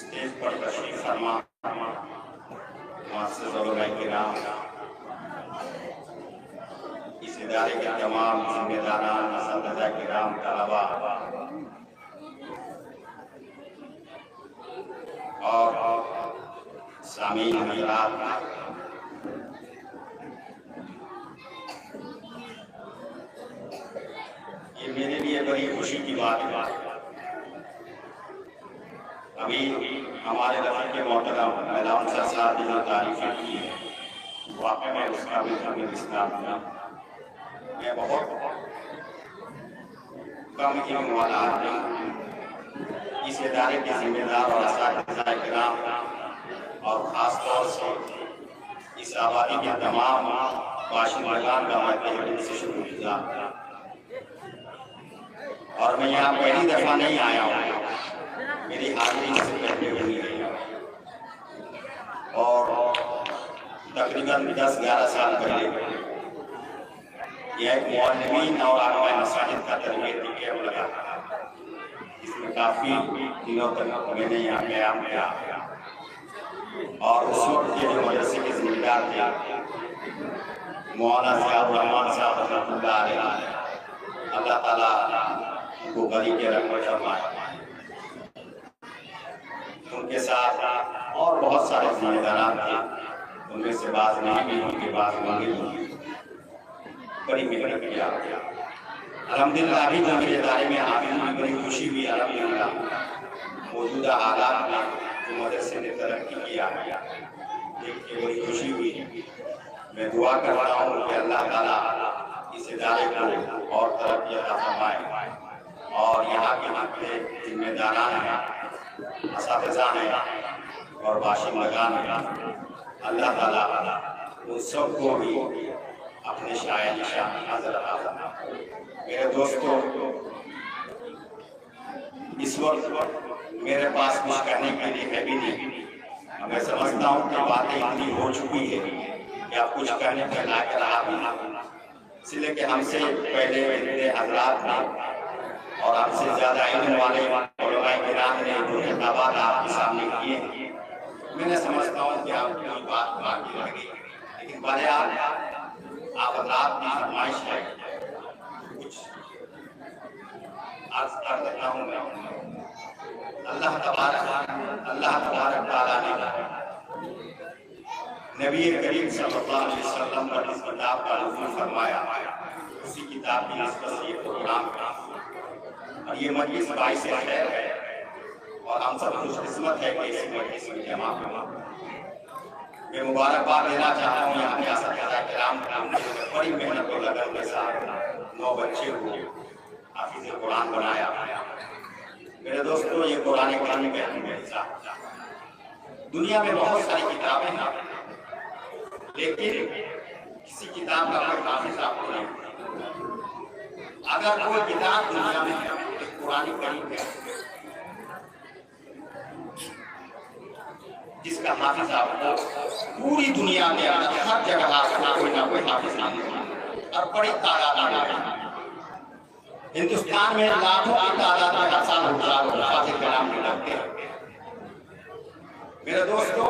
Stage पर तशरीफ फरमा मुअज़्ज़िज़ उलमाए किराम, इस इदारे के तमाम जिम्मेदारान, असतिज़ा किराम, तलबा और सामीन हज़रात, ये मेरे लिए बड़ी खुशी की बात है। अभी हमारे रफ़ीक़ मोहतरम मौलाना साहब ने जो तारीफ़ें की है, वाक़ई में उसका भी हमें इस्लाम में मैं बहुत कम कीमत वाला आदमी, इस इदारे के जिम्मेदार और असातिज़ा किराम और ख़ास तौर से इस आबादी के तमाम बाशिंदगान का मैं तहे दिल से शुक्रगुज़ार। और मैं यहाँ पहली दफ़ा नहीं आया हूँ, मेरी हाज़िरी से पहले हुई है और तकरीबन 10-11 साल पहले यह एक मुअल्लिमीन और आलमा मसाजिद का तरबियती कैंप लगा था, जिसमें काफ़ी दिनों तक मैंने यहाँ क़याम किया और उस वक्त के जो मदरसे के ज़िम्मेदार थे मौलाना ज़ियाउर रहमान साहब रहमतुल्लाह अलैह, अल्लाह ताला उनको गनी के रहमत फरमाए, उनके साथ और बहुत सारे ज़िम्मेदारान थे, उनमें से बाज़ नहीं भी, उनके बाज़ मांगे होंगे, बड़ी मेहनत किया। अल्हम्दुलिल्लाह अभी जो मेरे इदारे में हाज़िर हुई, बड़ी खुशी हुई। अल्हम्दुलिल्लाह मौजूदा हालात में जो मदरसे ने तरक्की किया देख के बड़ी खुशी हुई। मैं दुआ करता हूँ कि अल्लाह ताला इस इदारे को और तरक्की अता फरमाए और यहाँ के जितने जिम्मेदारान हैं, असातिज़ा हैं और बाशिंदगान हैं, अल्लाह ताला उन सबको भी अपने शायर निशान हाज़िर अता फरमाए। मेरे दोस्तों, इस वक्त मेरे पास कुछ कहने के लिए है भी नहीं। मैं समझता हूँ कि बातें इतनी हो चुकी है कि आप कुछ कहने के लायक रहा भी नहीं, इसलिए कि हमसे पहले इतने हज़रात थे और हमसे ज़्यादा इल्म वाले उलमाए किराम ने जो खिताबात आपके सामने किए हैं, मैं समझता हूँ कि आपकी बात बाकी रह गई, लेकिन बहरहाल आप हज़रात की फरमाइश है कुछ अर्ज़ कर देता हूँ मैं। अल्लाह तबारक तआला ने नबी करीम सल्लल्लाहु अलैहि वसल्लम पर इस किताब का नज़ूल फरमाया, उसी किताब की निस्बत से ये प्रोग्राम है और ये मजलिस बाइस खैर है और हम सब खुशकिस्मत है कि इस मजलिस में जमा हुआ। मैं मुबारकबाद देना चाहता हूँ यहाँ के असातिज़ा किराम ने बड़ी मेहनत और लगन के साथ 9 बच्चे को हाफिज़ कुरान बनाया। मेरे दोस्तों, ये कुरान करीम का हिस्सा, दुनिया में बहुत सारी किताबें हैं, लेकिन किसी किताब का कोई हाफिज़ आपको नहीं। अगर कोई किताब दुनिया में है तो कुरान करीम है, जिसका हाफिज़ आपको पूरी दुनिया में हर जगह कोई ना कोई हाफिज़ नहीं और बड़ी तादाद में हिंदुस्तान में लाखों की तादाद में हर साल हज़ारों हाफिज़ कलाम निकलते हैं। मेरे दोस्तों,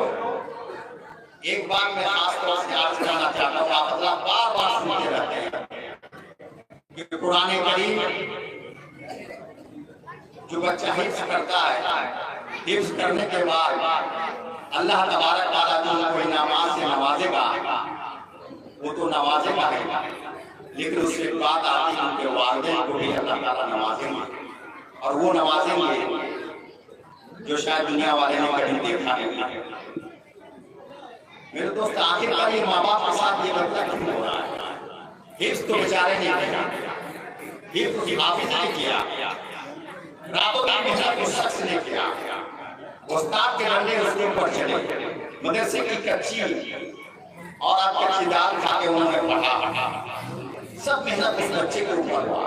एक बार मैं खास तौर से अर्ज़ करना चाहता हूँ, आप बार-बार सुनते रहते हैं कि कुरान करीम जो बच्चा हिफ्ज़ करता है, हिफ्ज़ करने के बाद अल्लाह तबारक तआला जो कोई नमाज से नवाजेगा वो तो नवाजेगा है, लेकिन उसके बाद आती है उनके वालिदैन को भी अल्लाह ताला नवाजेंगे और वो नवाजेंगे जो शायद दुनिया वाले ने कभी देखा नहीं। मेरे दोस्त, आखिरकार ये माँ बाप के साथ ये बच्चा क्यों हो रहा है? हिफ्ज़ तो बेचारे ने किया, हिफ्ज़ हाफिज़ ने किया, रातों की मेहनत उस शख्स ने किया, उस्ताद के डंडे उसके ऊपर चले, मदरसे की कच्ची और आप कच्ची दाल खा के उन्होंने पढ़ा, सब मेहनत उस बच्चे के ऊपर हुआ,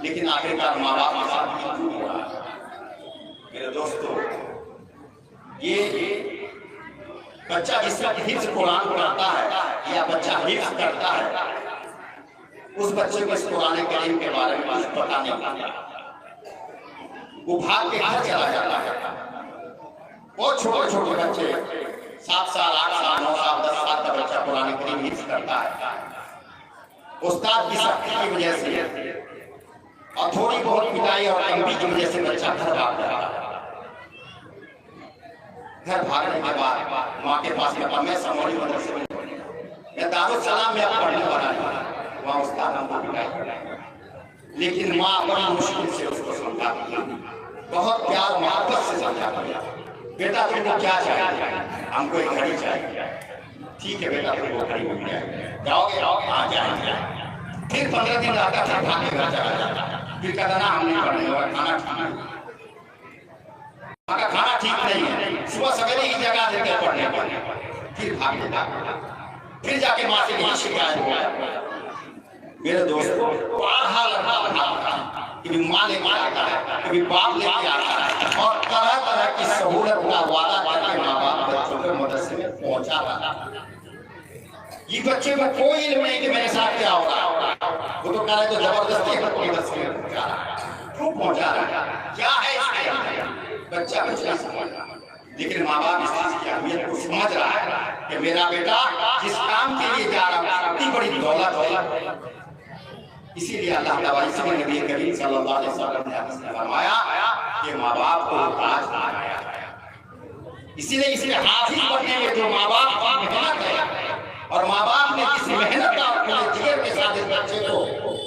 लेकिन आखिरकार माँ बाप के साथ क्यों हो रहा है? मेरे दोस्तों, ये बच्चा जिस वक्त हिफ्ज़ कुरान पढ़ता है या बच्चा हिफ्ज़ करता है, उस बच्चे को इस कुरान करीम के बारे में कुछ पता नहीं होता, वो भाग के घर चला जाता है। और छोटे छोटे बच्चे 7 साल 8 साल 9 साल 10 साल का बच्चा कुरान करीम हिफ्ज़ करता है, उस्ताद की सख्ती की वजह से और थोड़ी बहुत पिटाई और तंबीह की वजह से बच्चा घर भाग जाता है। घर भागने के बाद माँ के पास में मैं समोली मदरसे में, मैं दारुल सलाम में पढ़ने वाला था, वहाँ उस्ताद हमको पिटाई, लेकिन माँ बड़ी मुश्किल से उसको समझाती, बहुत प्यार मोहब्बत से समझाती, बेटा तुमको क्या चाहिए? हमको एक घड़ी चाहिए। ठीक है बेटा, तुमको घड़ी मिल जाएगी, जाओगे? हाँ जाएंगे। फिर 15 दिन रहता था, भाग के घर चला जाता, फिर कहता ना हम नहीं पढ़ने वाला, खाना ठीक नहीं, खाना ठीक नहीं है, सुबह सवेरे ही जगह देते पढ़ने पर, फिर भाग देता, फिर जाके माँ से यही शिकायत हो। मेरे दोस्तों, कभी माँ लेके आता है, कभी बाप लेके आता है, और तरह तरह की सहूलत का वादा करके माँ बाप बच्चों को मदरसे में पहुंचाता। ये बच्चे को कोई इल्म नहीं कि मेरे साथ क्या हो रहा है, वो तो कह रहे तो जबरदस्ती मदरसे में पहुंचा रहा है। क्यों पहुंचा रहा है? क्या है इसके अंदर? बच्चा कुछ नहीं समझ रहा, लेकिन माँ बाप इस चीज की अहमियत को समझ रहा है कि मेरा बेटा जिस काम के लिए जा रहा है इतनी बड़ी दौलत है। इसीलिए अल्लाह ताला इसमें नबी करीम सल्लल्लाहु अलैहि वसल्लम ने फरमाया कि माँ बाप को ताज लगाया है। इसीलिए इसलिए हाफिज बनने में जो माँ बाप मेहनत है, और माँ बाप ने किस मेहनत और अपने जिगर के साथ इस बच्चे को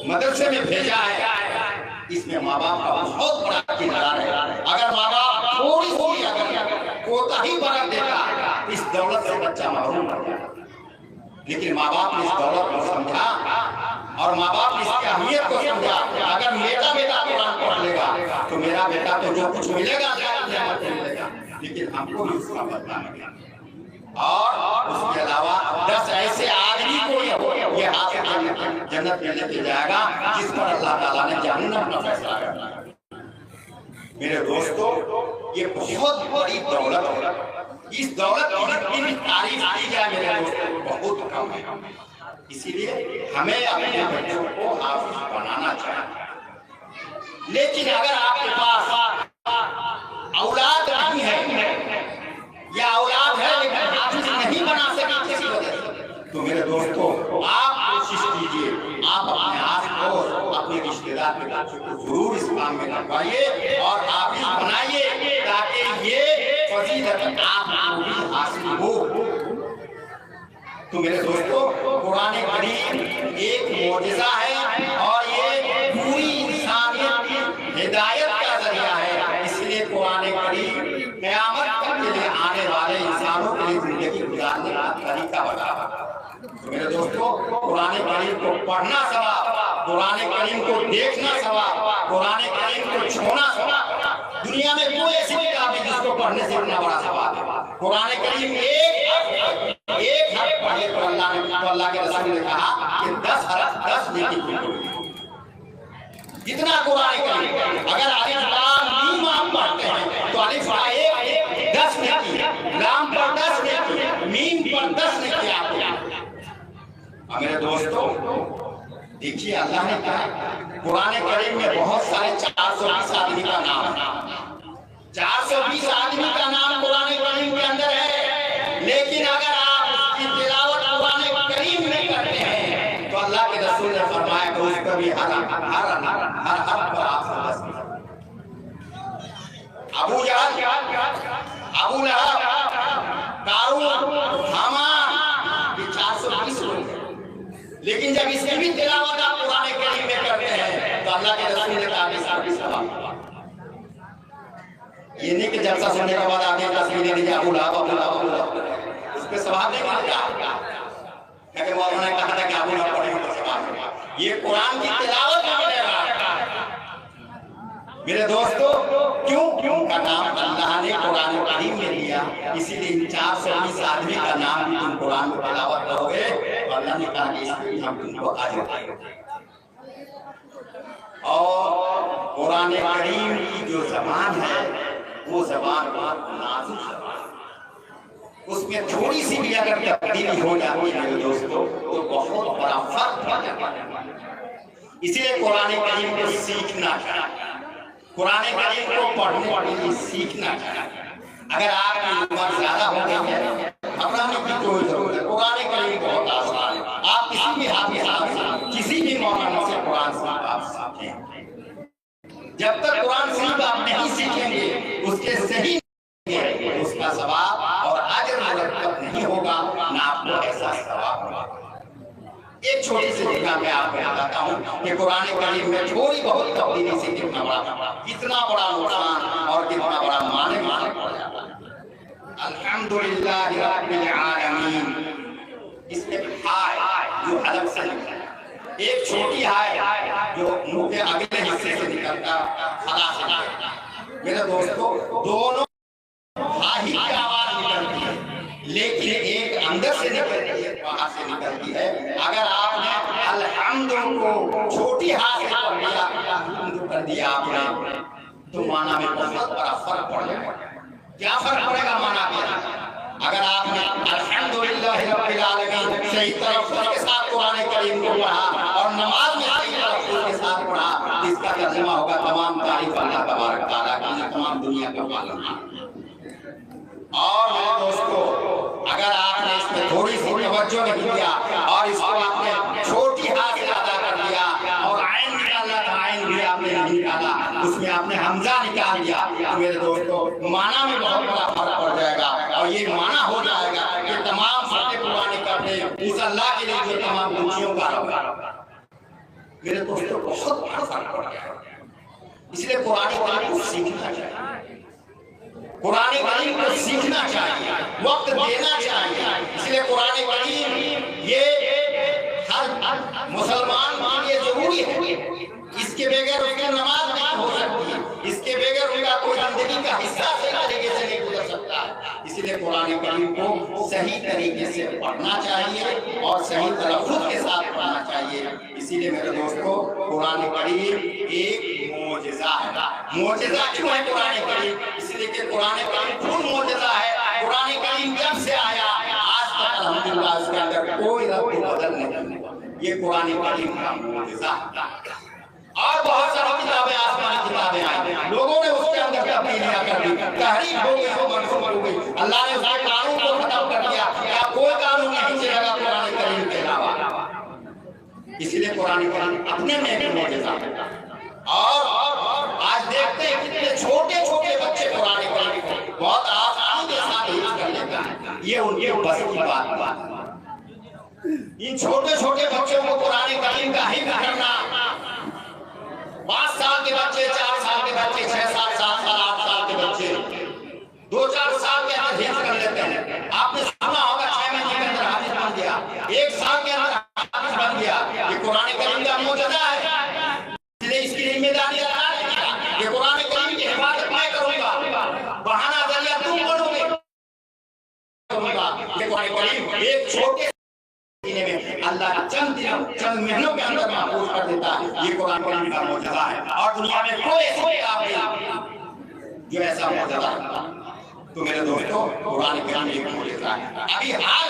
मदरसे में भेजा है, इसमें माँ बाप का बहुत बड़ा किरदार है। अगर माँ बाप थोड़ी सी अगर कोताही बरत देता, इस दौलत से बच्चा महरूम हो जाता, लेकिन माँ बाप ने इस दौलत को समझा और माँ बाप ने इसकी अहमियत को समझा। अगर मेरा बेटा कुरान पढ़ लेगा तो मेरा बेटा तो जो कुछ मिलेगा मिलेगा, लेकिन हमको भी उसका बदला मिलेगा। और उसके अलावा 10 ऐसे आदमी को ये हाथ जन्नत में लेके जाएगा जिस पर अल्लाह ताला ने जहन्नम का फैसला करना है। मेरे दोस्तों, ये बहुत बड़ी दौलत है। इस दौलत की तारीफ की जाए मेरे दोस्तों बहुत कम है। इसीलिए हमें अपने बच्चों को हाफिज बनाना चाहिए। लेकिन अगर आपके पास औलाद नहीं है या औलाद है लेकिन हाफिज नहीं बना सके किसी वजह से, तो मेरे दोस्तों आप कोशिश कीजिए, आप अपने आस पड़ोस अपने रिश्तेदार के बच्चों को जरूर इस काम में लगवाइए और हाफिज बनाइए, ताकि ये फजीलत आपको भी हासिल हो। तो मेरे दोस्तों, कुरान करीम एक मौजिज़ा है और ये पूरी इंसानियत की हिदायत का जरिया है। इसलिए कुरान करीम क़यामत तक के लिए आने वाले इंसानों के लिए जिंदगी गुजारने का तरीका बताता। तो मेरे दोस्तों, कुरान करीम को पढ़ना सवाब, कुरान करीम को देखना सवाब, कुरान करीम को छूना सवाब। दुनिया में कोई ऐसी किताब नहीं जिसको पढ़ने से इतना बड़ा सवाब है। कुरान करीम एक हर्फ पढ़े तो अल्लाह के रसूल ने कहा कि 10 हर्फ 10 नेकी की होगी। जितना कुरान करीम, अगर अलिफ लाम मीम आप पढ़ते हैं तो अलिफ का 10 नेकी, लाम पर 10 नेकी, मीम पर 10 नेकी आपको। मेरे दोस्तों, देखिए अल्लाह ने कहा कुरान करीम में बहुत सारे 420 आदमी का नाम है। 420 आदमी का नाम कुरान करीम के अंदर है, लेकिन अगर आप उसकी तिलावत कुरान करीम में करते हैं तो अल्लाह के रसूल ने फरमाया कि उसका भी हर पर आप अबू जहल, अबू लहब, कारून, हामान, ये 420 लोग हैं। लेकिन जब इसकी भी तिलावत आप कुरान करीम में करते हैं तो अल्लाह के रसूल ने कहा कि सवाब। ये नहीं कि जलसा सुनने के बाद आगे तस्वीरें लीजिए उस पर सवाल नहीं क्या उन्होंने कहा था कि अबू ना पढ़े तो सवाल ये कुरान की तिलावत मेरे दोस्तों क्यों का नाम अल्लाह ने कुरान करीम में लिया, इसीलिए इन 420 आदमी का नाम भी तुम कुरान में तिलावत करोगे तो अल्लाह ने कहा कि इसमें हम तुमको अजर देंगे। और कुरान करीम की जो ज़बान है वो ज़बान बहुत नाजुक ज़बान, उसमें थोड़ी सी भी अगर तब्दीली हो जाती है मेरे दोस्तों तो बहुत बड़ा फर्क पड़ जाता है। इसलिए कुरान करीम को सीखना चाहिए, कुरान करीम को पढ़ने के लिए सीखना चाहिए। अगर आपकी उम्र ज्यादा हो गई है घबराने की कोई जरूरत है, कुरान करीम बहुत आसान है। आप किसी भी हाफिज़ से किसी भी मौलाना से कुरान शरीफ आप सीखें। जब तक कुरान शरीफ आप नहीं सीखेंगे उसके सही उसका सवाब और अजर मुरतब नहीं होगा, ना आपको ऐसा सवाब होगा। एक छोटी सी जगह मैं आपको बताता हूँ कि कुरान करीम में थोड़ी बहुत तब्दीली से कितना बड़ा नुकसान और कितना बड़ा माने पड़ जाता है। अल्हम्दुलिल्लाह रब्बिल आलमीन, इसमें हाय जो हलक से निकलता, एक छोटी हाय जो मुंह के अगले हिस्से से निकलता खला से निकलता। मेरे दोस्तों दोनों हाय की आवाज निकलती है, लेकिन एक अंदर से निकलती है बाहर से निकलती है। अगर आपने अल्हम्दु को छोटी हाथ से पढ़ लिया, अल्हम्दु कर दिया आपने, तो माना में बहुत बड़ा फर्क पड़ जाएगा। क्या फर्क पड़ेगा माना में? अगर आपने अल्हम्दुलिल्लाह रब्बिल आलमीन सही तलफ्फुज़ के साथ कुरान करीम को पढ़ा और नमाज में सही तलफ्फुज़ के साथ पढ़ा, इसका तर्जुमा होगा तमाम तारीफ अल्लाह तबारक तआला की, तमाम दुनिया का पालनहार। और मेरे दोस्तों अगर आपने इसमें थोड़ी सी तवज्जो नहीं दिया और इसको आपने छोटी हाथ से अदा कर दिया और आइन निकालना था, आइन भी आपने नहीं निकाला, उसमें आपने हमजा निकाल दिया, तो मेरे दोस्तों माना में बहुत बड़ा फर्क पड़ जाएगा। और ये माना हो जाएगा कि तमाम बातें पुराने करने उस अल्लाह के लिए जो तमाम खुशियों का होगा। मेरे दोस्तों बहुत बड़ा फर्क पड़ जाएगा। इसलिए कुरान करीम को सीखना चाहिए, कुरान करीम को सीखना चाहिए, वक्त देना चाहिए। इसलिए कुरान करीम ये हर मुसलमान के लिए जरूरी है, इसके बगैर उसकी नमाज नहीं हो सकती, इसके बगैर उनका कोई जिंदगी का हिस्सा सही तरीके से नहीं गुजर सकता। इसलिए कुरान करीम को सही तरीके से पढ़ना चाहिए और सही तलफ्फुज़ के साथ पढ़ना चाहिए। इसीलिए मेरे दोस्तों कुरान करीम एक मोजिज़ा है। मोजिज़ा क्यों है कुरान करीम? इसलिए कि कुरान करीम खुद मोजिज़ा है। कुरान करीम जब से आया आज तक अल्हम्दुलिल्लाह उसके अंदर कोई रद्द बदल नहीं हुआ। ये कुरान करीम का मोजिज़ा है। और बहुत सारी किताबें आसमानी किताबें आई, लोगों ने उसके अंदर तब्दीलियां कर दी, तहरीफ हो गई, वो मनसूख हो गई। अल्लाह ने उसके कानून को खत्म कर दिया, क्या कोई कानून नहीं चलेगा कुरान करीम के अलावा। इसलिए कुरान करीम अपने में एक मोजिज़ा है। और आज देखते हैं कितने छोटे छोटे बच्चे कुरान करीम को बहुत आसानी के साथ यूज कर लेते हैं। ये उनके बस की बात है। इन छोटे छोटे बच्चों को कुरान करीम का हिफ्ज़ करना, 5 साल के बच्चे, 4 साल के बच्चे, 6 साल, 7 साल, 8 साल के बच्चे 2-4 साल के अंदर हिफ्ज़ कर लेते हैं। आपने सुना होगा 6 महीने के अंदर हाफिज बन गया, 1 साल के अंदर हाफिज बन गया। ये कुरान करीम का मोजिज़ा है। इसलिए इसकी जिम्मेदारी अल्लाह ने दी कि कुरान करीम की हिफाजत मैं करूंगा, बहाना जरिया तुम बनोगे। ये कुरान करीम एक छोटे में अल्लाह चंद महीनों के अंदर महफूज कर देता है। ये कुरान करीम का मोजिज़ा है और दुनिया में कोई किताब नहीं जो ऐसा मोजिज़ा है। तो मेरे दोस्तों कुरान करीम एक मोजिज़ा है। अभी हाल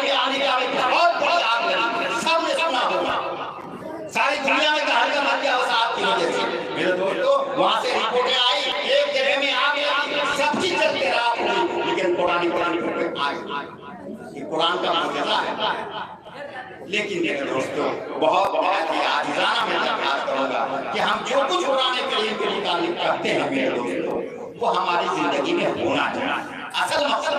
में अमेरिका में बहुत बड़ी आग लगी, सबने सुना होगा, सारी दुनिया में कहर का मच गया उस आग की वजह से। मेरे दोस्तों वहां से रिपोर्टें आई, एक जगह में आग लगी, सब चीज चलते रहा, लेकिन कुरान करीम पे आग, ये कुरान का मोजिज़ा है। लेकिन मेरे दोस्तों बहुत ही आजिज़ाना मैं दरख्वास्त करूंगा कि हम जो कुछ कुरान करीम के मुताबिक करते हैं मेरे दोस्तों वो हमारी जिंदगी में होना चाहिए। असल मकसद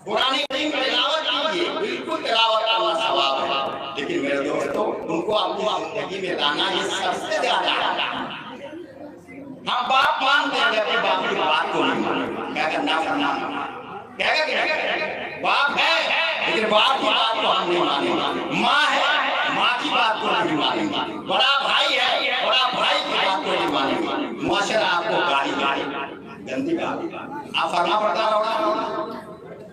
कुरान करीम की तिलावत कीजिए, बिल्कुल तिलावत करना सवाब है, लेकिन मेरे दोस्तों उनको अपनी जिंदगी में लाना ये सबसे ज्यादा हम बाप मानते हैं, अपने बाप की बात को नहीं मानते। क्या करना करना कहेगा कि बाप है लेकिन बाप की बात को हम नहीं मानेंगे। माँ है, माँ की बात को नहीं मानेंगे। बड़ा भाई है, बड़ा भाई की बात को नहीं मानेंगे। मुआशरा आपको गाली गंदी गाली आप फरमा पड़ता होगा।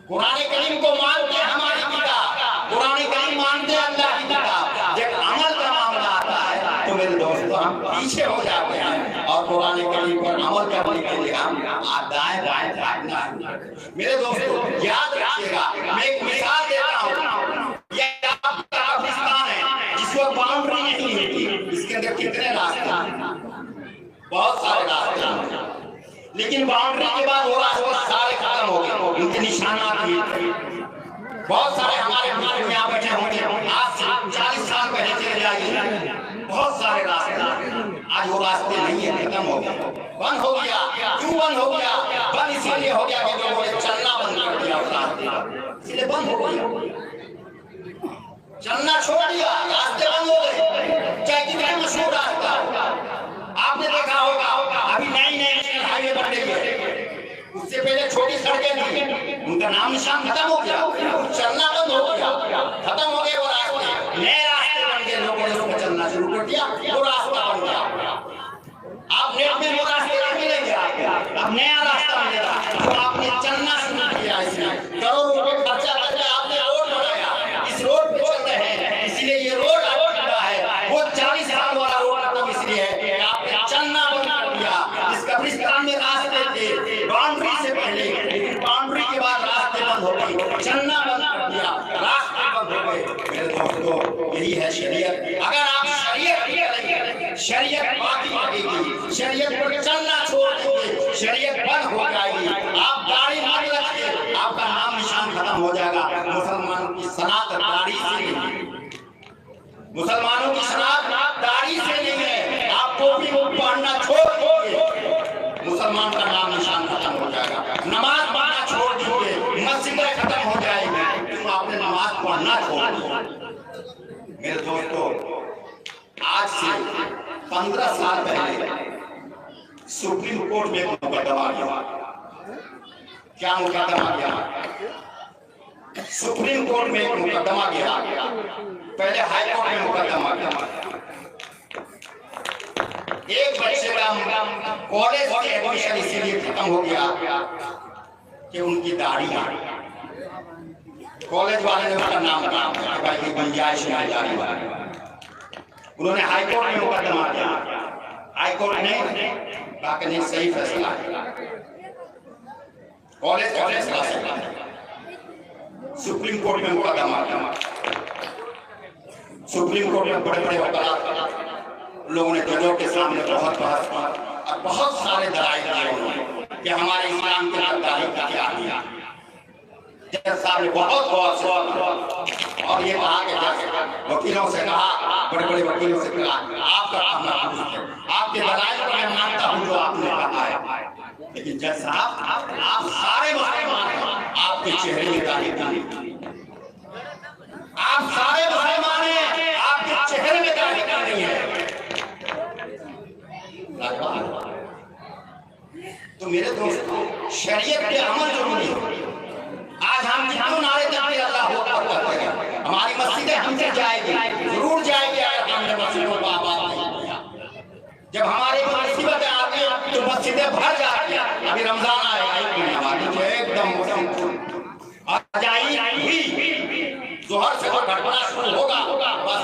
कुरान करीम को मानते हमारी किताब, कुरान करीम मानते अल्लाह की किताब। जब अमल का मामला आता है तो मेरे दोस्तों हम पीछे हो जाते हैं और कुरान करीम पर अमल करने के लिए हम दाएं बाएं भागना है। मेरे दोस्तों याद रखिएगा, मैं एक मिसाल देता हूँ। ये आपका पाकिस्तान है जिसको बाउंड्री नहीं होती, इसके अंदर कितने रास्ते हैं? बहुत सारे रास्ते हैं, लेकिन बाउंड्री के बाद वो रास्ते सारे खत्म हो गए, उनके निशानात भी। बहुत सारे हमारे मित्र यहाँ बैठे होंगे, आज से 40 साल पहले चले जाइए, बहुत सारे रास्ते आज वो रास्ते नहीं है, खत्म हो गया, बंद हो गया। क्यों बंद हो गया? बंद इसीलिए हो गया कि लोगों ने चलना बंद कर दिया उस रास्ते पर, इसलिए बंद हो गया। चलना छोड़ दिया, रास्ते बंद हो गए, चाहे कितना मशहूर रास्ता हो। आपने देखा होगा अभी नई नेशनल हाईवे बन रही है, उससे पहले छोटी सड़कें थी, उनका नाम निशान खत्म हो गया, चलना बंद हो गया, खत्म हो गए वो रास्ते, नए रास्ते बन गए, लोगों ने उसमें चलना शुरू कर दिया, वो रास्ता बन गया। आप नेट में वो रास्ते नहीं मिलेंगे, अब नया रास्ता मिलेगा। तो आपने चलना शुरू किया, इसमें करोड़ों रुपए खर्चा करके आपने रोड बनाया, इस रोड पे चल रहे हैं, इसलिए ये रोड आपका है। वो 40 साल वाला रोड खत्म इसलिए है चलना बंद कर दिया। इस कब्रिस्तान में रास्ते थे बाउंड्री से पहले, लेकिन बाउंड्री के बाद रास्ते बंद हो गए, चलना बंद कर दिया, रास्ते बंद हो गए। मेरे दोस्तों यही है शरीयत। अगर आप शरीयत करेंगे, शरीयत बाकी रहेगी, शरीयत पर चलना छोड़ देंगे, शरीयत बंद हो जाएगी। आप दाढ़ी मत रखिए, आपका नाम निशान खत्म हो जाएगा। मुसलमानों की सनात दाढ़ी से नहीं, मुसलमानों की सनात दाढ़ी से नहीं है। आप टोपी को पहनना छोड़ दीजिए, मुसलमान का नाम निशान खत्म हो जाएगा। नमाज पढ़ना छोड़ दीजिए, मस्जिदें खत्म हो जाएगी, तो आपने नमाज पढ़ना छोड़ दिया। मेरे दोस्तों आज से 15 साल पहले सुप्रीम कोर्ट में एक मुकदमा गया। क्या मुकदमा गया? सुप्रीम कोर्ट में एक मुकदमा गया, पहले हाई कोर्ट में मुकदमा गया। एक बच्चे का कॉलेज की एडमिशन इसीलिए खत्म हो गया कि उनकी दाढ़ी आ गई। कॉलेज वाले ने उसका नाम बता दिया भाई की गुंजाइश नहीं दाढ़ी वाली। उन्होंने हाई कोर्ट में मुकदमा किया, हाई कोर्ट ने कहा कि नहीं सही फैसला है, कॉलेज का फैसला सही है। सुप्रीम कोर्ट में मुकदमा किया, सुप्रीम कोर्ट में बड़े बड़े वकालत लोगों ने जजों के सामने बहुत बहस की और बहुत सारे दलाइल दिए उन्होंने कि हमारे इस्लाम के अंदर दाढ़ी का क्या दिया। जज साहब ने बहुत और ये कहा कि वकीलों से कहा, बड़े बड़े वकीलों से कहा आपका आपके दलाइल को मैं मानता हूँ जो आपने कहा है, लेकिन जज साहब आप सारे मुसलमान हैं, आपके चेहरे में दाढ़ी नहीं, आप सारे मुसलमान हैं, आपके चेहरे में दाढ़ी नहीं है। तो मेरे दोस्तों शरीयत पे अमल जरूरी है। आज हम जितने नारे देते अल्लाह अकबर कहते हैं, हमारी मस्जिदें हमसे जाएगी, जरूर जाएगी अगर हमने मस्जिदों को आबाद नहीं किया। जब हमारे मुसीबतें आती हैं तो मस्जिदें भर जाती हैं। अभी रमजान आएगा, हमारी एकदम अजाई हुई, जोहर से घटना शुरू होगा, बस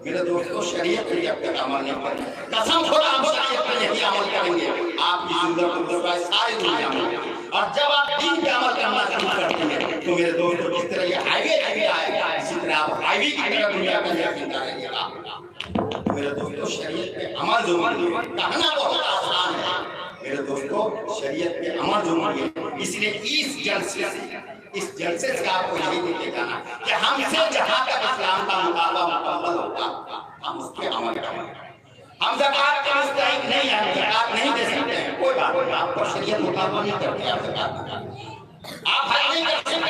मेरे दोस्तों शरीयत पे जब तक अमल नहीं करेंगे, कसम खुदा हम शरीयत पे यही अमल करेंगे, आपकी जिंदगी सारी दुनिया में। और जब आप दीन पे अमल करना शुरू करते हैं तो मेरे दोस्तों जिस तरह ये हाईवे चले आएगा, इसी तरह आप हाईवे की तरह दुनिया में जीता रहेंगे। मेरे दोस्तों शरीयत पे अमल जरूरी है, कहना बहुत आसान है, मेरे दोस्तों शरीयत पे अमल जरूरी है। इसलिए इस जलसे से आपको यही दिखेगा ना कि हमसे जहां तक इस्लाम का मुकाबला मुकम्मल होगा हम उस पे अमल करेंगे। हम ज़कात के मुस्तहिक नहीं हैं, ज़कात नहीं दे सकते हैं, कोई बात नहीं, आपको शरीयत मुताबिक नहीं करते आप ज़कात, आप हज नहीं कर सकते,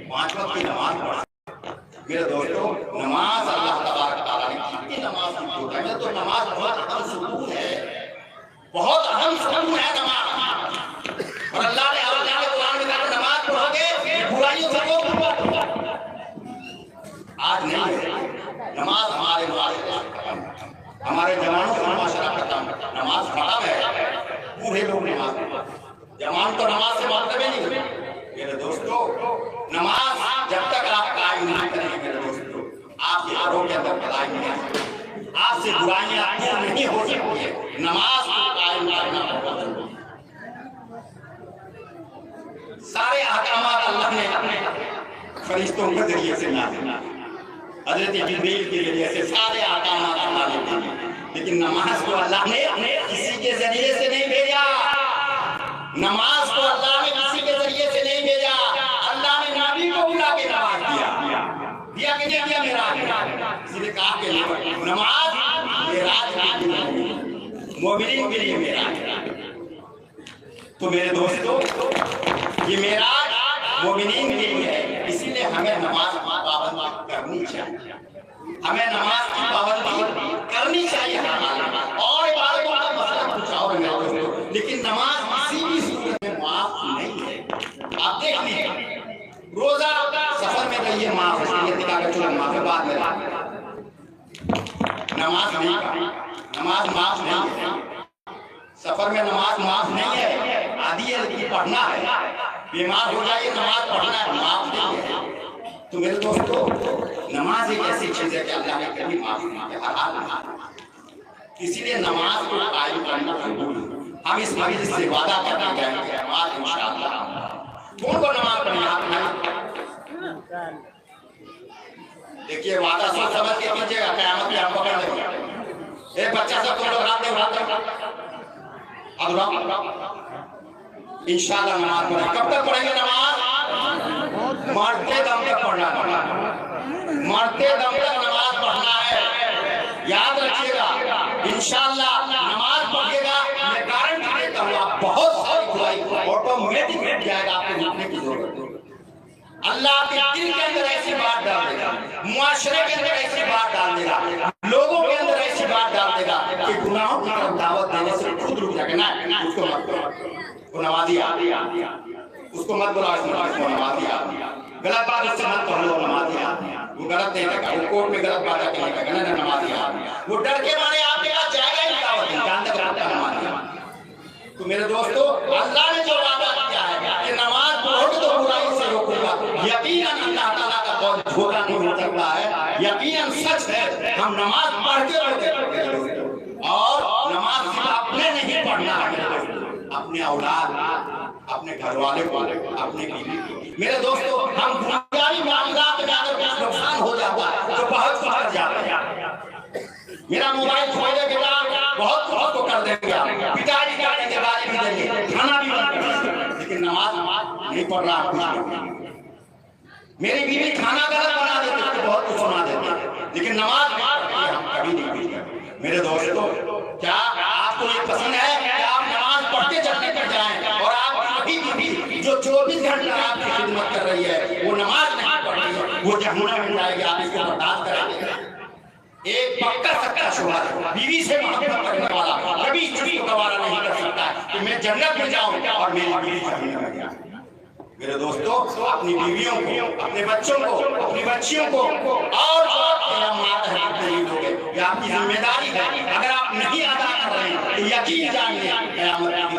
5 वक्त की नमाज पढ़ सकते। मेरे दोस्तों नमाज अल्लाह तबारक व तआला ने कितनी नमाज की में तो नमाज बहुत अहम सुकून है, बहुत अहम सुकून है नमाज। और अल्लाह ने कुरान में कहा नमाज पढ़ोगे बुराइयों से रोक दूंगा। आज नहीं है नमाज, हमारे जवानों का माशरा खत्म, नमाज खत्म है, बूढ़े लोग नमाज, जवान तो नमाज से मतलब ही नहीं। मेरे दोस्तों, नमाज जब तक आप कायम नहीं करेंगे मेरे दोस्तों, आपके आरोग्य अंदर भलाई नहीं है, आपसे बुराइयां दूर नहीं हो सकती है। नमाज को कायम करना बहुत जरूरी है। सारे अहकामात अल्लाह ने फरिश्तों के जरिए से नाज़िल, हज़रत जिब्रील के जरिए से सारे अहकामात अल्लाह ने दिए, लेकिन नमाज को अल्लाह ने किसी के जरिए से नहीं भेजा। नमाज को अल्लाह ने किसी के जरिए से नहीं भेजा। अल्लाह ने नबी को बुला के नमाज दिया कि नहीं दिया? मेराज, इसलिए कहा कि नमाज मेराज मोमिनीन के लिए मेराज। तो मेरे दोस्तों, ये मेराज मोमिनीन के लिए है, इसीलिए हमें नमाज पाबंदी करनी चाहिए, हमें नमाज की पाबंदी करनी चाहिए। और इबादतों का मसला कुछ और है मेरे दोस्तों, लेकिन नमाज किसी भी सूरत में माफ नहीं है। आप देख लीजिए, रोजा सफर में रहिए माफ है, माफ है, बाद में नमाज नहीं, नमाज माफ नहीं है। सफर में नमाज माफ नहीं है, आदि है लेकिन पढ़ना है, बीमार हो जाइए नमाज पढ़ना है, माफ नहीं है। तो मेरे दोस्तों, नमाज एक ऐसी चीज है कि अल्लाह ने कभी माफ नहीं किया, हर हाल में। इसीलिए नमाज को कायम करना जरूरी है। हम इस मजलिस से वादा करना चाहेंगे नमाज इंशाअल्लाह। कौन को नमाज पढ़नी है? देखिए, वादा सोच समझ के कीजिएगा, क़यामत में हम पकड़ लेंगे। एक बच्चा सब तुम लोग रात में इंशाअल्लाह नमाज पढ़ेंगे। कब तक पढ़ेंगे नमाज? मरते दम तक पढ़ना है, मरते दम तक नमाज पढ़ना है। याद रखिएगा, इंशाअल्लाह नमाज पढ़िएगा, मैं गारंटी देता हूँ आप बहुत सारी बुराई ऑटोमेटिक मिट जाएगा, आपको रुकने की जरूरत नहीं। अल्लाह आपके दिल के अंदर ऐसी बात डाल देगा, मुआशरे के अंदर ऐसी बात डाल देगा, लोगों के अंदर ऐसी बात डाल देगा कि गुनाहों की तरफ दावत देने से खुद रुक जाएगा। ना, उसको मत करो, वो नमाज़ी आदमी, उसको मत बुलाओ, उसको नमाज़ी आदमी, गलत बात उससे मत कहो, वो नमाज़ी आदमी, वो गलत नहीं करेगा, वो कोर्ट में गलत बात नहीं करेगा, ना नमाज़ी आदमी, वो डर के मारे आपके पास जाएगा ही दावत नहीं, जानते हो नमाज़ी। तो मेरे दोस्तों, अल्लाह ने जो वादा किया है कि नमाज पढ़ोगे तो बुराई से रोकूंगा, यकीनन अल्लाह ताला का कौल झूठा नहीं हो सकता है, यकीनन सच है। हम नमाज पढ़ते पढ़ते और नमाज सिर्फ अपने नहीं पढ़ना है, अपने औलाद, अपने घर वाले को, अपने बीवी को। मेरे दोस्तों, हम दुनियावी मामलात में अगर कुछ नुकसान हो जाता है तो बहुत कुछ कर जाता है। मेरा मोबाइल खोले बेटा बहुत बहुत को कर देंगे, पिताजी का देंगे, गाली भी देंगे, खाना भी बंद कर देंगे, लेकिन नमाज नहीं पढ़ रहा कुछ। मेरी बीवी खाना गलत बना देती है, बहुत कुछ सुना देती है, लेकिन नमाज हम कभी नहीं पढ़ते। मेरे दोस्तों, क्या आपको ये पसंद है कि आप नमाज पढ़ते जन्नत में जाएं और आप अभी भी जो 24 घंटा आपकी खिदमत कर रही है वो नमाज नहीं पढ़ रही है, वो जहन्नम में जाएगी, आप इसको बर्दाश्त करेंगे? एक पक्का सच्चा शुबा है, बीवी से मोहब्बत करने वाला कभी इस चीज को गवारा नहीं कर सकता है कि मैं जन्नत में जाऊं और मेरी बीवी जहन्नम में जाए। मेरे दोस्तों, अपनी बीवियों को, अपने बच्चों को, अपनी बच्चियों को और ये आपकी जिम्मेदारी है। अगर आप नहीं अदा कर रहे हैं तो यकीन जानिए क़यामत की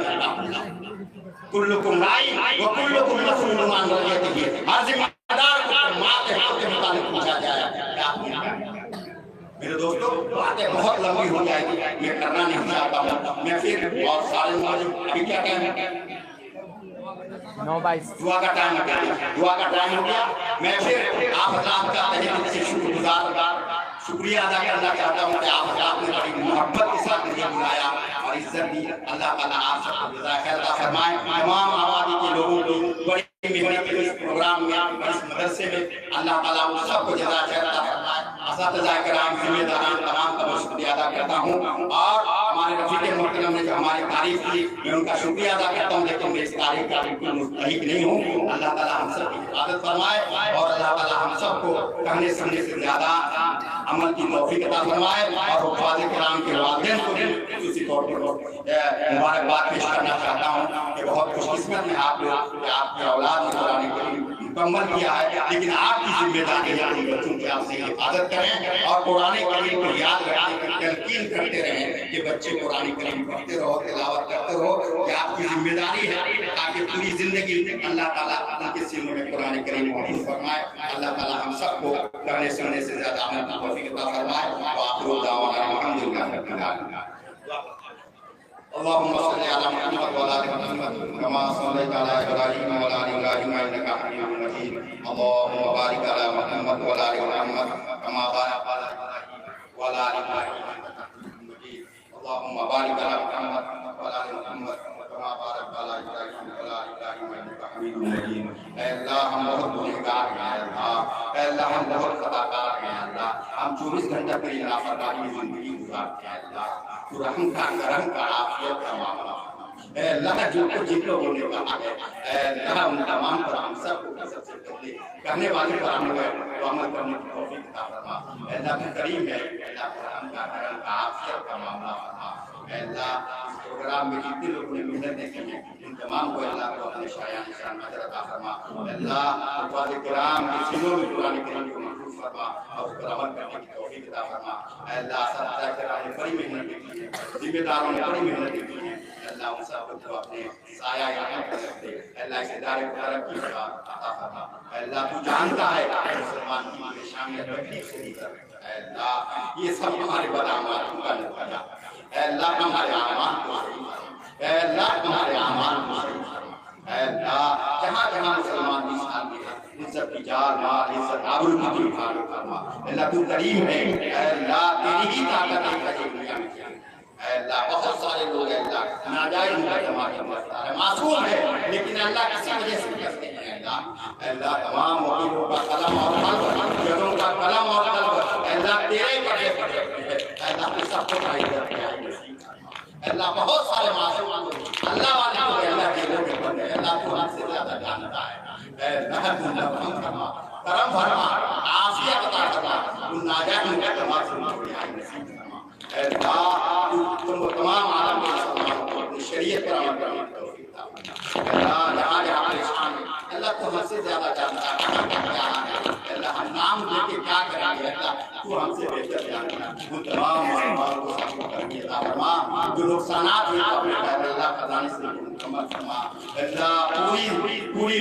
कुल्लुकुम राइन व कुल्लुकुम मसऊलुन अन रइयतिही, हर जिम्मेदार को माँ के हक के मुताबिक पूछा जाएगा। मेरे दोस्तों, बातें बहुत लंबी हो जाएगी, मैं करना नहीं चाहता हूँ। मैं फिर और सारे अभी क्या टाइम है? 9:22 दुआ का टाइम हो गया, दुआ का टाइम हो गया। मैं फिर आप हज़रात का तहे दिल से शुक्रिया अदा करना चाहता हूँ कि आप हज़रात ने बड़ी मोहब्बत के साथ मुझे बुलाया और इज्जत दी। अल्लाह ताला आप सबको जज़ाए खैर अता फरमाए। तमाम आबादी के लोगों की बड़ी मेहनत इस प्रोग्राम में, इस मदरसे में, अल्लाह ताला उन सबको जज़ाए खैर अता फरमाए। असातिज़ा किराम, ज़िम्मेदारान तमाम का शुक्रिया अदा करता हूँ और हमारे रफीक मोहतरम ने जो हमारी तारीफ की, मैं उनका शुक्रिया अदा करता हूँ, लेकिन मैं इस तारीफ का बिल्कुल मुस्तहिक नहीं हूँ। अल्लाह ताला हम सब की हिफाजत फरमाए और अल्लाह ताला हम सबको कहने सुनने से ज्यादा अमल की तौफीक अता फरमाए और हुफ़ाज़ किराम के वालिदैन को भी इसी तौर पर मुबारकबाद पेश करना चाहता हूँ कि बहुत खुशकिस्मत में आप लोग कि आपकी औलाद ने कुरान करीम मुकम्मल किया है, लेकिन आपकी जिम्मेदारी है उन बच्चों की आपसे हिफाजत करें और कुरान करीम को याद रखने की तलकीन करते रहें कि बच्चे कुरान करीम पढ़ते रहो, तिलावत करते रहो। ये आपकी जिम्मेदारी है ताकि पूरी जिंदगी अल्लाह ताला उनके सीनों में कुरान करीम महफूज फरमाए। अल्लाह ताला हम सबको कहने सुनने से ज्यादा अमल की तौफीक अता फरमाए। व आखिरु दावाना अल्हम्दुलिल्लाहि रब्बिल आलमीन। अल्लाहुम्मा सल्लि अला मुहम्मद व अला आलि मुहम्मद कमा सल्लैता अला इब्राहीम व अला आलि इब्राहीम इन्नका हमीदुम मजीद। अल्लाहुम्मा बारिक अला मुहम्मद व अला आलि मुहम्मद कमा बारकता अला इब्राहीम व अला आलि इब्राहीम इन्नका हमीदुम मजीद। अल्लाहुम्मा बारिक अला मुहम्मद व अला आलि मुहम्मद कमा बारकता अला इब्राहीम व अला आलि इब्राहीम इन्नका हमीदुम मजीद। ऐ अल्लाह, हम बहुत गुनहगार हैं अल्लाह। ऐ अल्लाह, हम बहुत खताकार हैं अल्लाह। हम 24 घंटे तेरी नाफरमानी में जिंदगी गुजारते हैं अल्लाह। तू रहम का, करम का, आफियत का मामला है अल्लाह। जो कुछ जिन लोगों ने कहा है अल्लाह, उन तमाम पर हम सबको सबसे पहले कहने वाले पर अमल करने की तौफीक अता फरमा। अल्लाह तू करीम है अल्लाह, रहम का, करम का, आफियत का मामला फरमा। अल्लाह, इस प्रोग्राम में जितने लोगों ने मेहनत की है इन तमाम को अल्लाह को अपने शायान निशान अजर अता फरमा। अल्लाह, हुफ़ाज़ किराम के सीनों में कुरान करीम को महफूज फरमा और उस पर अमल करने की तौफीक अता फरमा। अल्लाह, सत्ता ने बड़ी मेहनत की है, जिम्मेदारों ने बड़ी मेहनत की है अल्लाह, उन सबको अपने साया यहाँ कर सकते। अल्लाह, इस इदारे को तरक्की अता फरमा। अल्लाह, तू जानता है मुसलमान की परेशानियां तकलीफ से लेकर अल्लाह ये सब हमारे बदअमाल का नतीजा है। अल्लाह, हमारे अमाल को सही कर। अल्लाह, हमारे अमाल को सही कर। अल्लाह, जहाँ जहाँ मुसलमान इंसान के इज्जत की जान माल इज्जत आबरू की हिफाजत फरमा। अल्लाह, तू करीम है अल्लाह, तेरी ही ताकत है दुनिया में अल्लाह। बहुत सारे लोग अल्लाह नाजायज मुकदमा करता है, मासूम है लेकिन अल्लाह किसी वजह से करते हैं अल्लाह। अल्लाह, तमाम वकीलों का कलम और कल्ब, जजों का कलम और कल्ब अल्लाह तेरे पड़े है अल्लाह, तू सबको अल्लाह। बहुत सारे मासूम अल्लाह वाले लोग अल्लाह के लोग बने अल्लाह, तू हमसे ज्यादा जानता है अल्लाह। करम फरमा, आफियत अता फरमा, तू नाजायज मुकदमा से नसीब फरमा अल्लाह। तुम तमाम आलम के मुसलमानों को अपनी शरीयत पर अमल करने की तौफीक अता फरमा अल्लाह। जहाँ जहाँ परेशान है अल्लाह, तू हमसे ज्यादा जानता है क्या है अल्लाह। हम नाम लेके क्या करेंगे अल्लाह, तू हमसे बेहतर जानता है। उन तमाम मुसलमानों को सबको करके अता फरमा, जो नुकसानात हुए अपने अल्लाह खजाने से मुकम्मल फरमा अल्लाह। पूरी पूरी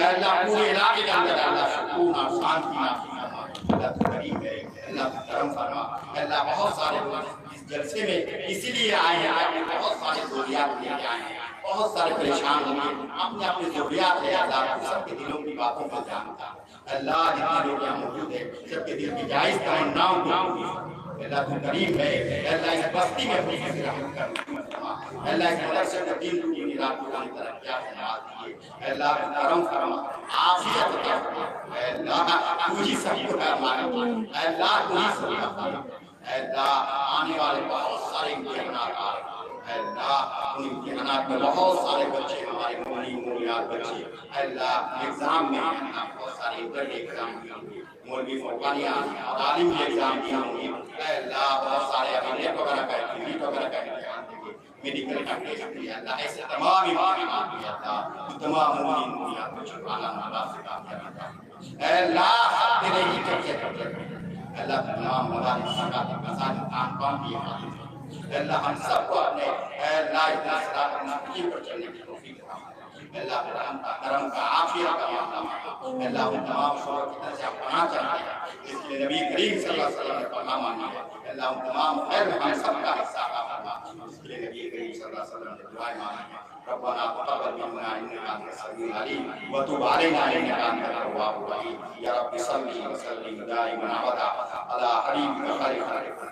अल्लाह पूरे इलाके के अंदर अल्लाह सुकून और शांति नाज़िल फरमा अल्लाह। तू करीम है अल्लाह, करम फरमा अल्लाह। बहुत सारे लोग इस जलसे में इसीलिए आए हैं, बहुत सारे ज़रूरियात लेके आए हैं, बहुत सारे परेशान होंगे, अपने अपने ज़रूरियात है अल्लाह। सबके दिलों की बातों को जानता अल्लाह। जितने लोग यहाँ मौजूद है सबके दिल की जायज़ तमन्नाओं को अल्लाह, तू करीम है अल्लाह। इस बस्ती में अपनी रहमत कर अल्लाह, इस मदरसे को दीन की रात को तरक्कियात नवाज दिए अल्लाह। करम फरमा, आफियत अता फरमा अल्लाह। तू ही सबको मालिक अल्लाह, तू ही सबका खालिक अल्लाह। आने वाले बहुत सारे इम्तिहानात आ रहे अल्लाह, उन इम्तिहानात में बहुत सारे बच्चे हमारे मोमिन मोमिनात बच्चे अल्लाह एग्जाम में बहुत सारे इंटर के एग्जाम दिए होंगे, मौलवी फौकानिया और आलिम के एग्जाम दिए होंगे अल्लाह। बहुत सारे अभी नेट वगैरह का नीट वगैरह का इम्तिहान देंगे, मेडिकल का टेस्ट दिया अल्लाह। ऐसे तमाम इम्तिहानात दिया अल्लाह, तमाम मोमिन मोमिनात बच्चों को आला माला से कामयाब अल्लाह। तेरे ही चर्चे करते अल्लाह। तमाम मदारिस सकात मसाजिद कान भी अल्लाह, हम सबको अपने अल्लाह इस्लाम मुस्तकीम पर चलने की तौफीक अता फरमा अल्लाह। रहम का, करम का, आफियत का मामला अल्लाह। उन तमाम शोरों की तरफ से आप पनाह चाहते हैं जिसके नबी करीम सल्लल्लाहु अलैहि वसल्लम ने पनाह मांगी है अल्लाह। उन तमाम खैर में हम सबका हिस्सा अता फरमा जिसके नबी करीम सल्लल्लाहु अलैहि वसल्लम ने दुआएं मांगी हैं। रब्बना तक़ब्बल मिन्ना इन्नका अंतस समीउल अलीम व तुब अलैना इन्नका अंतत तव्वाबुर रहीम। या रब्बि सल्लि व सल्लिम दाइमन अबदा अला हबीबिका खैरिल खल्क़ि।